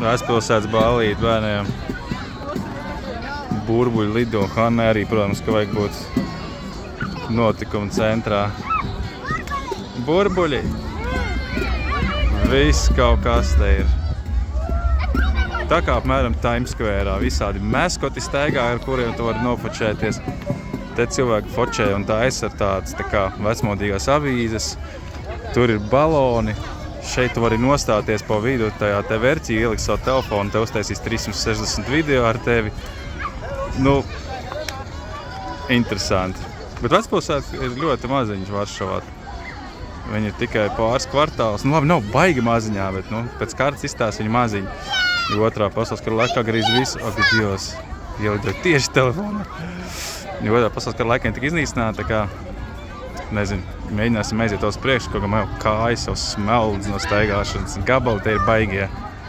Vecpilsētas ballīti bērniem. Burbuļi lido, Hanne arī, protams, ka vajag būt notikuma centrā. Burbuļi! Viss kaut kas te ir. Tā kā apmēram Times Square'ā visādi meskoti staigā, ar kuriem tu vari nofočēties. Te cilvēki fočē un taisa ar tādas tā kā vecmodīgās avīzes. Tur ir baloni. Šeit tu vari nostāties pa vidu tajā te verķī, ielikt savu telefonu, te uztaisīs 360 video ar tevi. Nu, interesanti. Bet Vecpilsēta ir ļoti maziņš Varšavā. Viņi ir tikai pāris kvartāls. Nu labi, nav baigi maziņā, bet pēc kārtas izstāsta viņi maziņi. Jo otrā pasaules kara laikā gandrīz visu, ak, Dievs, ielidoja tieši telefonā. Jo otrā pasaules kara laikā tika iznīcināta, tā kā, nezinu, mēģināsim aiziet uz priekšu, kaut kā man jau kājas, jau smeldz no staigāšanas, gabali te ir baigie.